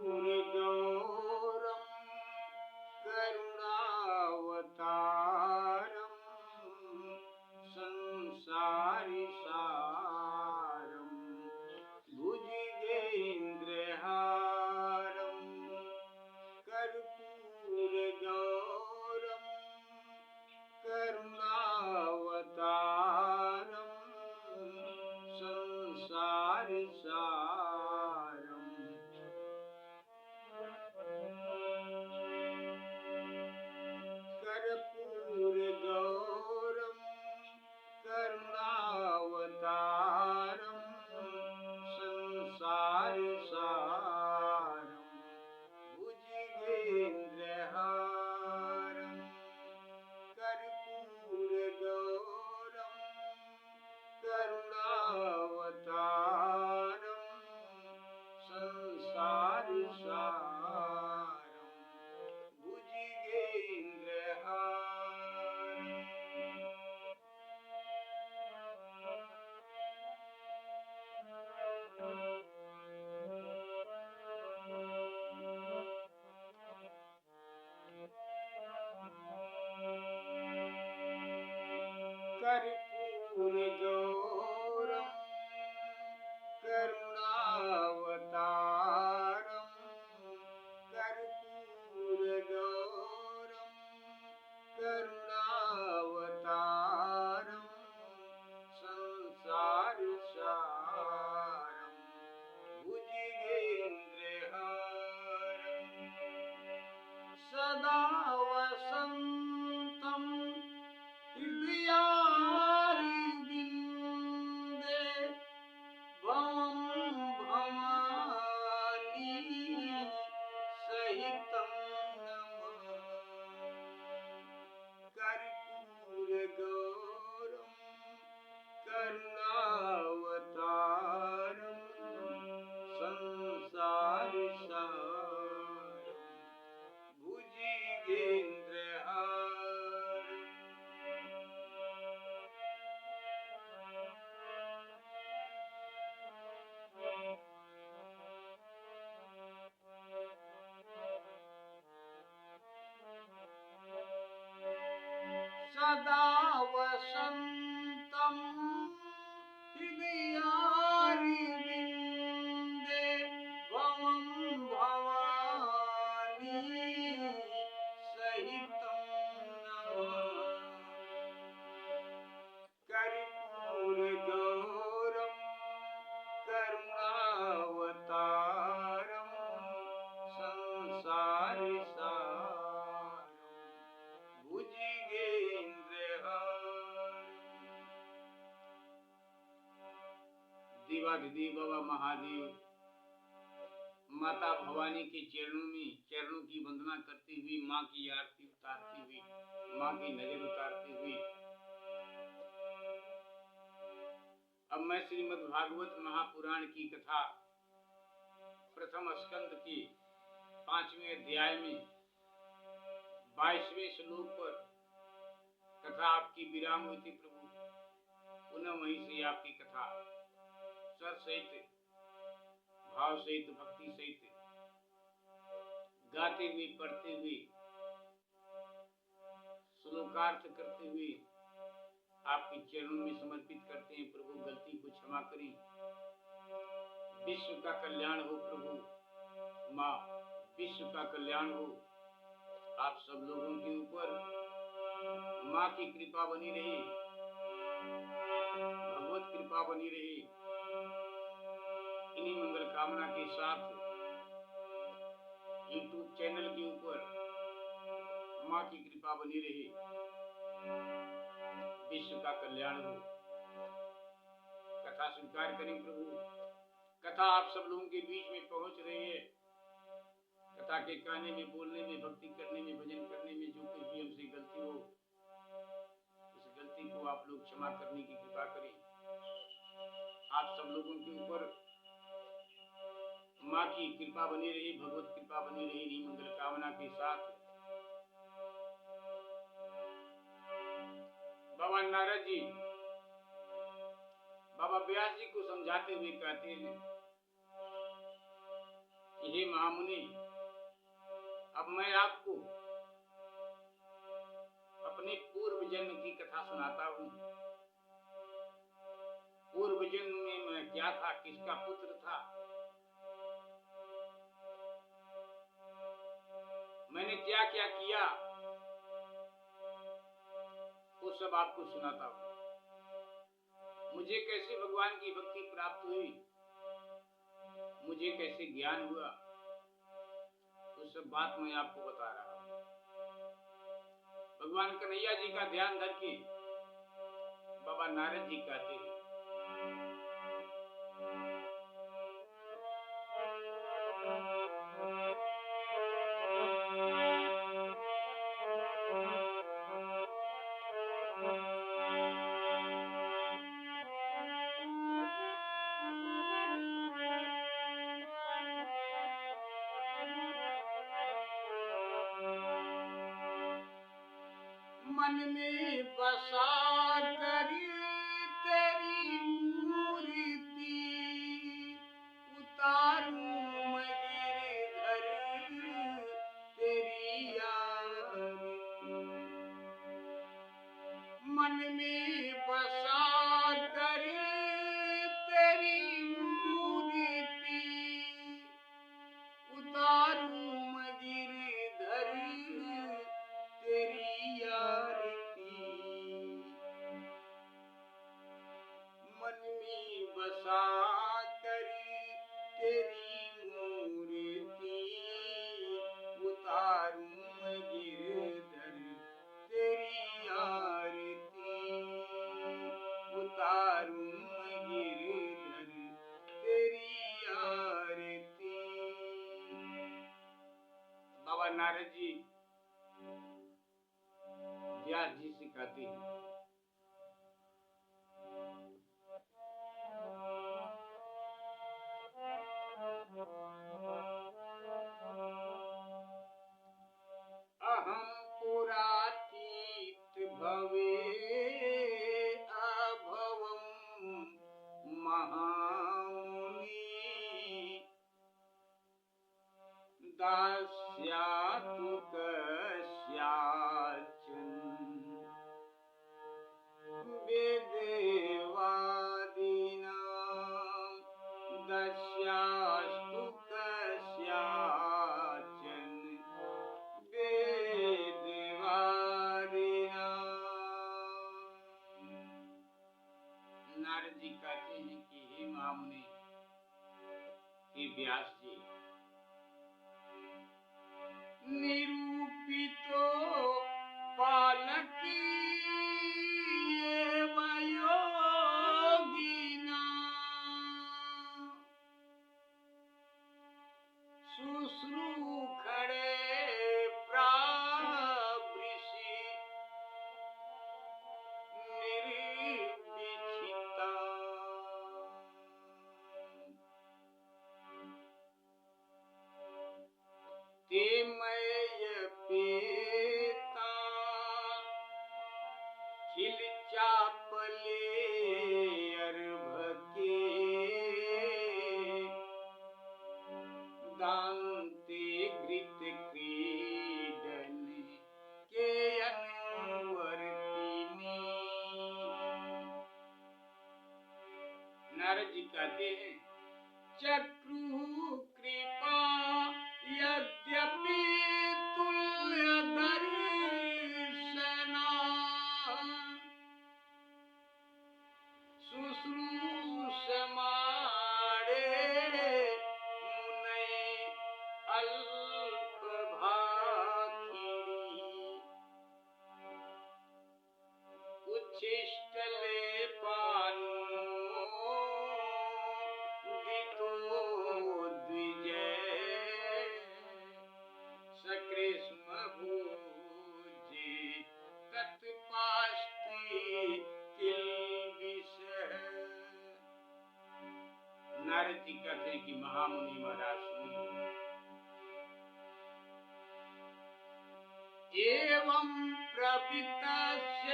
कर्पूरगौरं करुणावतारं संसारिसारं भुजगेन्द्रहारं कर्पूरगौरं करुणावतारं संसारिसारं कर्पूरगौरं करुणावतारं संसारिसारं भुजगेन्द्रहारं कर्पूरगौरं करुणावतारं संसारिसारं भुजगेन्द्रहारं कर्पूरगौरं करुणावतारं कर्पूरगौरं करुणावतारं संसारिसारं भुजगेन्द्रहारं सदा वसन्तं हृदयारविन्दे भवं भवानी सहितं नमामि कर्पूरगौरं करुणावतारं संसारिसारं भुजगेन्द्रहारं सदा वसन्तं हृदयारविन्दे भवं भवानी सहितं नमामि कर्पूरगौरं करुणावतारं संसारिसारं भुजगेन्द्रहारं देवाधिदेव बाबा महादेव माता भवानी के चरणों की वंदना करती हुई, माँ की आरती उतारती हुई, माँ की नजर उतारती हुई अब मैं श्रीमद् भागवत महापुराण की कथा प्रथम स्कंद की 5वें अध्याय में 22वें श्लोक पर कथा आपकी विराम हुई थी। प्रभु पुनः वहीं से आपकी कथा स्वर सहित, भाव सहित, भक्ति सहित गाते हुए, पढ़ते हुए, श्लोकार्थ करते हुए आपके चरणों में समर्पित करते हैं। प्रभु गलती को क्षमा करें, विश्व का कल्याण हो। प्रभु माँ, विश्व का कल्याण हो। आप सब लोगों के ऊपर माँ की कृपा बनी रहे, भगवत कृपा बनी रहे। इन्हीं मंगल कामना के साथ YouTube चैनल के ऊपर माँ की कृपा बनी रहे, विश्व का कल्याण हो। कथा स्वीकार करें प्रभु। कथा आप सब लोगों के बीच में पहुंच रही है। कथा के कहने में, बोलने में, भक्ति करने में, भजन करने में जो कुछ भी हमसे गलती हो, उस गलती को आप लोग क्षमा करने की कृपा करें। आप सब लोगों के ऊपर माँ की कृपा बनी रही, भगवत कृपा बनी रही। इन्हीं मंगल कामना के साथ बाबा नारद जी बाबा व्यास जी को समझाते हुए कहते हैं हे महामुनि, अब मैं आपको अपने पूर्व जन्म की कथा सुनाता हूँ। पूर्व जन्म में मैं क्या था, किसका पुत्र था, मैंने क्या क्या किया, वो सब आपको सुनाता हूँ। मुझे कैसे भगवान की भक्ति प्राप्त हुई, मुझे कैसे ज्ञान हुआ, वो सब बात मैं आपको बता रहा हूँ। भगवान कन्हैया जी का ध्यान धर के बाबा नारद जी कहते हैं, मन में बसा करी तेरी मूर्ति, उतारूं मैं गिरधर तेरी आरती। मन में बसा करी तेरी मूर्ति, उतारूं मैं गिरधर तेरी आरती। मन में बसा करी तेरी मूर्ति, उतारूं मैं गिरधर तेरी आरती, उतारूं मैं गिरधर तेरी आरती। बाबा नारद जी व्यास जी से कहते हैं, अहम पुरातीत भवे अभवम महामुनि, दास्यातु कस्याचन वेदेवादीनां, दस्यास्तु कस्याचन नारद जी कहते हैं कि हे महामुनि, हे व्यास जी, निरूपितो बालकी योगिना, शुश्रूषणे प्रावृषि निर्विचिता। ते मय पेता खिल चापले अर्भके, दान्ते घृत क्रीडन के अनुवर्तिनी। नारद जी कहते हैं, चक्रु कृपा यद्यपि तुल्य दर्शना, शुश्रूषमाणे मुनय अल्प भाखिणी, उच्छिष्टले पानो दितो द्विजय, सकृष्म भुजे तत्पास्ति किल्बिषः। नारद जी कहते हैं कि महामुनि महाराज सुनिए, एवं प्रपितस्य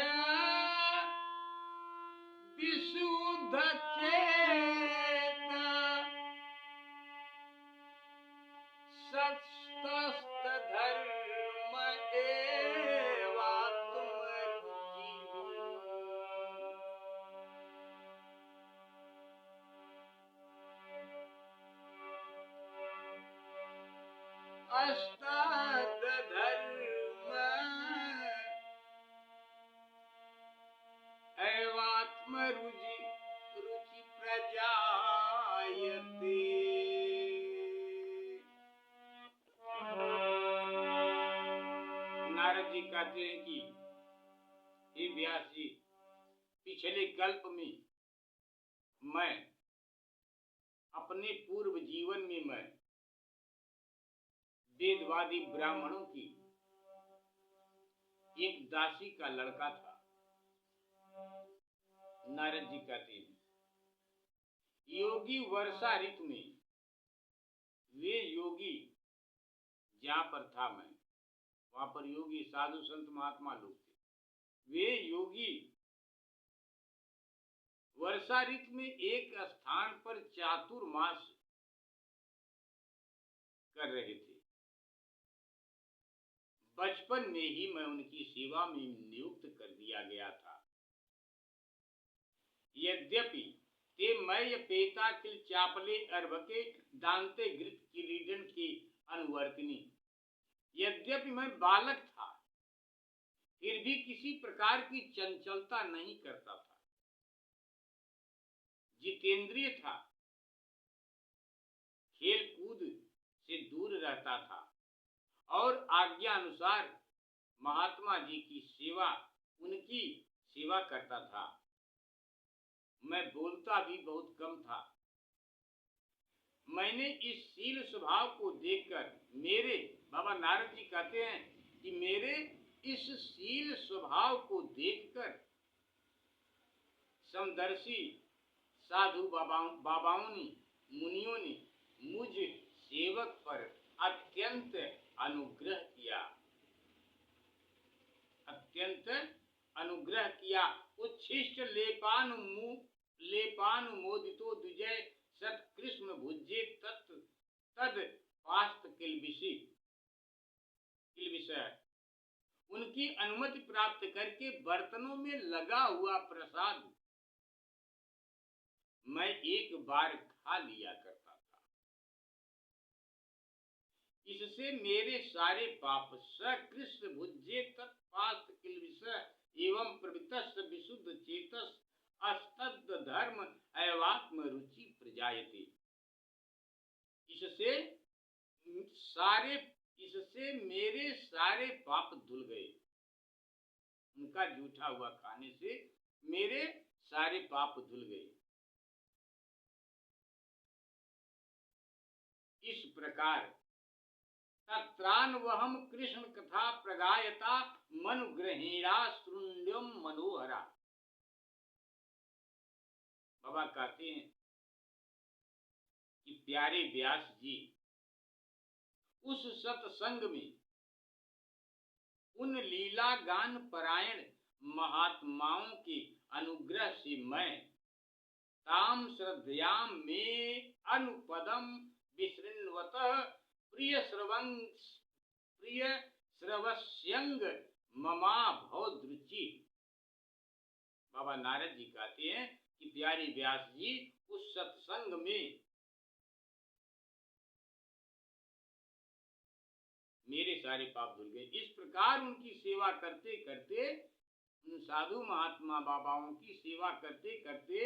विशुद्ध चेत, अस्तस्त धर्म एवात्म रुचि अस्तस्त धर्म एवात्म रुचि रुचि प्रजायते। नारद जी कहते हैं कि हे व्यास जी, पिछले कल्प में मैं अपने पूर्व जीवन में मैं वेदवादी ब्राह्मणों की एक दासी का लड़का था। नारद जी कहते हैं योगी वर्षा ऋतु में, वे योगी जहां पर था मैं, वहां पर योगी साधु संत महात्मा लोग थे। वे योगी वर्षा ऋतु में एक स्थान पर चातुर्मास कर रहे थे। बचपन में ही मैं उनकी सेवा में नियुक्त कर दिया गया था। यद्यपि ते मय पेता किल चापले अर्भके दांते घृत किरीटन की अनुवर्तिनी, यद्यपि मैं बालक था, फिर भी किसी प्रकार की चंचलता नहीं करता था। जितेंद्रिय था, खेल कूद से दूर रहता था और आज्ञा अनुसार महात्मा जी की सेवा, उनकी सेवा करता था। मैं बोलता भी बहुत कम था। मैंने इस शील स्वभाव को देखकर, मेरे बाबा नारद जी कहते हैं कि मेरे इस शील स्वभाव को देखकर समदर्शी साधु बाबाओं ने, मुनियों ने मुझ सेवक पर अत्यंत अनुग्रह किया, अत्यंत अनुग्रह किया। उच्छिष्ट लेपानुमोदितो द्विजय सत कृष्ण भुज्ये तद पास्त किलबिषय, उनकी अनुमति प्राप्त करके बर्तनों में लगा हुआ प्रसाद मैं एक बार खा लिया करता था। इससे मेरे सारे पाप सकृष्ण भुज्ये तत्पास्त किलबिषय एवं प्रवृत्तस्य विशुद्ध चेतस अस्तद धर्म एवात्म रुचि प्रजायते। इससे मेरे सारे पाप धुल गए। उनका जूठा हुआ खाने से मेरे सारे पाप धुल गए। इस प्रकार तत्रान्वहम कृष्ण कथा प्रगायता मनुग्रहेणा शृण्यम मनोहरा। बाबा कहते हैं कि प्यारे व्यास जी, उस सत्संग में उन लीला गान परायण महात्माओं के अनुग्रह से मैं ताम श्रद्धयाम में अनुपदम विशृण्वतः प्रिय श्रवस्यंग ममा भवद्रुचि। बाबा नारद जी कहते हैं कि प्यारे व्यास जी, उस सत्संग में मेरे सारे पाप धुल गए। इस प्रकार उनकी सेवा करते करते, उन साधु महात्मा बाबाओं की सेवा करते करते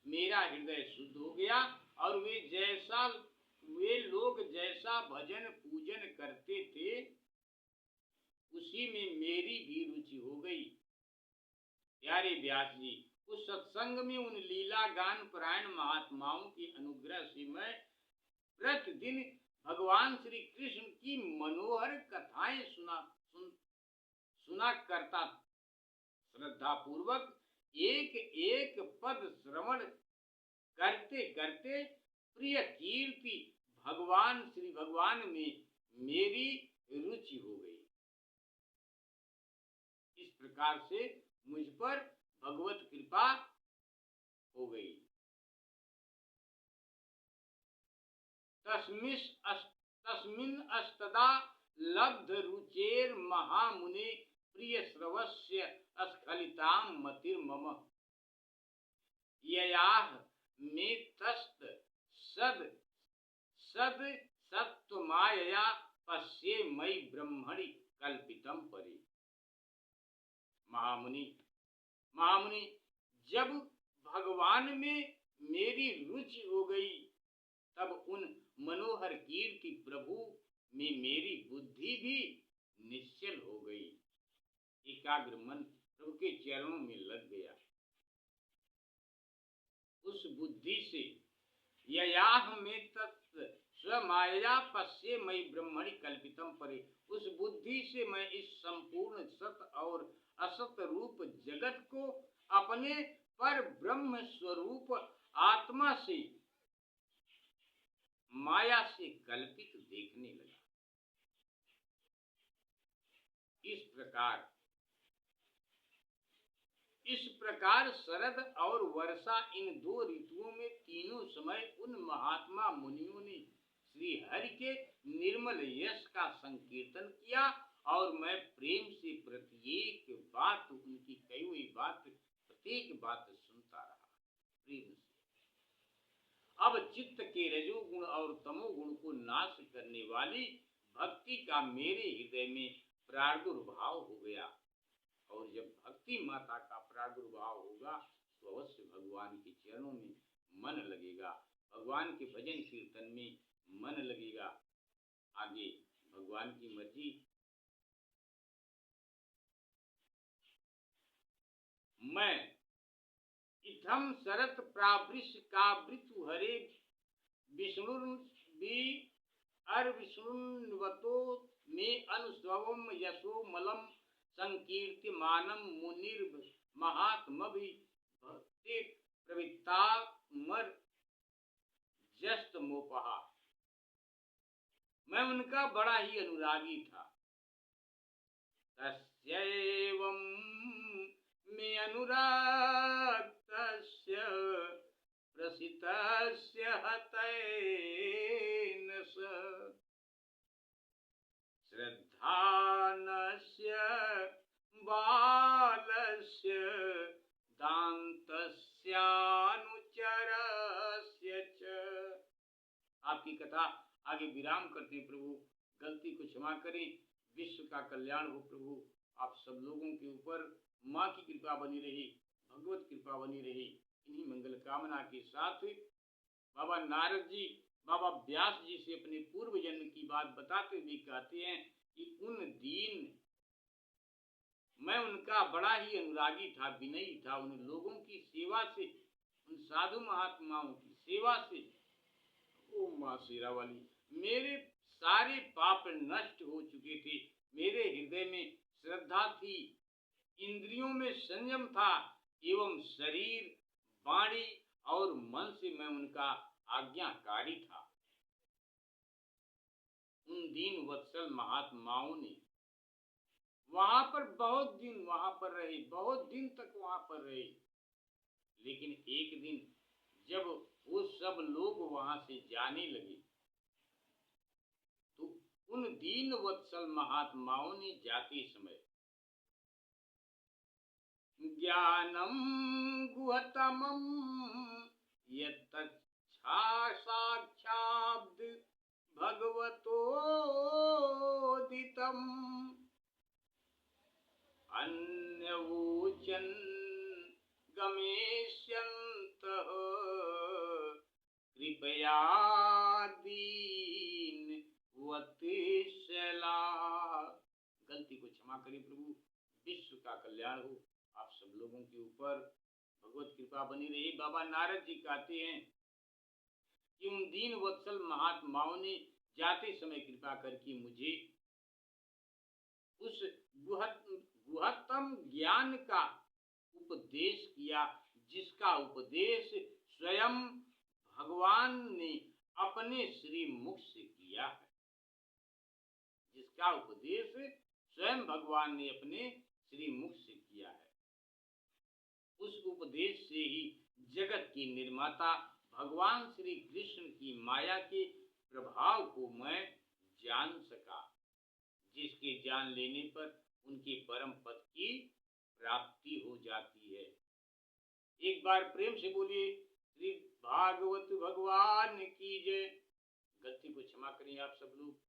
मेरा हृदय शुद्ध हो गया और वे लोग जैसा भजन पूजन करते थे उसी में मेरी भी रुचि हो गई। प्यारे व्यास जी, उस सत्संग में उन लीला गान परायण महात्माओं की अनुग्रह से मैं प्रतिदिन भगवान श्री कृष्ण की मनोहर कथाएं सुना करता। श्रद्धा पूर्वक एक एक पद श्रवण करते करते प्रिय कीर्ति श्री भगवान में मेरी रुचि हो गई। इस प्रकार से मुझ पर भगवत कृपा हो गई। तस्मिन् अस्तदा लब्ध रुचेर महामुने प्रिय श्रवस्य स्खलितां मतिर्मम ययाह मे तस्त सद सद सत्वमायया पश्ये मयि ब्रह्मणि कल्पितम परे। महामुनि महामुनि, जब भगवान में मेरी रुचि हो गई तब उन मनोहर कीर्ति प्रभु में मेरी बुद्धि भी निश्चल हो गई। एकाग्र मन प्रभु के चरणों में लग गया। उस बुद्धि से ययाह में तत्व स्वमाया पश्ये मयि ब्रह्मणि कल्पितम परे, उस बुद्धि से मैं इस संपूर्ण सत और असत रूप जगत को अपने पर ब्रह्म स्वरूप आत्मा से माया से कल्पित देखने लगा। इस प्रकार शरद और वर्षा इन दो ऋतुओं में तीनों समय उन महात्मा मुनियों ने श्री हरि के निर्मल यश का संकीर्तन किया और मैं प्रेम से प्रत्येक बात उनकी कही हुई बात प्रत्येक बात सुनता रहा प्रेम से। अब चित्त के रजोगुण और तमोगुण को नाश करने वाली भक्ति का मेरे हृदय में प्रादुर्भाव हो गया, और जब भक्ति माता का प्रादुर्भाव होगा तो अवश्य भगवान के चरणों में मन लगेगा, भगवान के भजन कीर्तन में मन लगेगा। आगे भगवान की मर्जी। मैं इथम शरत प्रावृष का वृतु हरे विष्णु विष्णुवतो में अनुस्वम यशो मलम संकीर्तिमानम मुनिर महात्मभि भक्ति प्रवृत्ता मर जस्त मोपहा। मैं उनका बड़ा ही अनुरागी था। तस्यैवं मे अनुरागस्य प्रसितस्य हतेन स श्रद्धानस्य बालस्य दान्तस्यानुचरस्य च। आपकी कथा आगे विराम करते हैं। प्रभु गलती को क्षमा करें, विश्व का कल्याण हो। प्रभु आप सब लोगों के ऊपर माँ की कृपा बनी रही, भगवत कृपा बनी रही। इन्हीं मंगल कामना के साथ बाबा नारद जी बाबा व्यास जी से अपने पूर्व जन्म की बात बताते हुए कहते हैं कि उन दिन मैं उनका बड़ा ही अनुरागी था, विनयी था। उन लोगों की सेवा से, उन साधु महात्माओं की सेवा से, ओ माँ शेरा वाली, मेरे सारे पाप नष्ट हो चुके थे। मेरे हृदय में श्रद्धा थी, इंद्रियों में संयम था एवं शरीर, वाणी और मन से मैं उनका आज्ञाकारी था। उन दीन वत्सल महात्माओं ने वहां पर बहुत दिन वहां पर रहे, बहुत दिन तक वहां पर रहे। लेकिन एक दिन जब वो सब लोग वहां से जाने लगे तो उन दीन वत्सल महात्माओं ने जाते समय ज्ञानम गुहतमम यत्तच्छा साक्षात् भगवतोदितम अन्यवोचन गमेष्यन्तः कृपया दीन वत्सला। गलती को क्षमा करें प्रभु, विश्व का कल्याण हो आप सब लोगों के ऊपर, भगवत कृपा बनी रही। बाबा नारद जी कहते हैं कि उन दीन वत्सल महात्माओं ने जाते समय कृपा करके मुझे उस गुहतम ज्ञान का उपदेश किया, जिसका उपदेश स्वयं भगवान ने अपने श्री मुख से किया है। जिसका उपदेश स्वयं भगवान ने अपने श्री मुख से किया है। उस उपदेश से ही जगत की निर्माता भगवान श्री कृष्ण की माया के प्रभाव को मैं जान सका, जिसके जान लेने पर उनके परम पद की प्राप्ति हो जाती है। एक बार प्रेम से बोलिए श्री भागवत भगवान की जय। गलती को क्षमा करें आप सब लोग।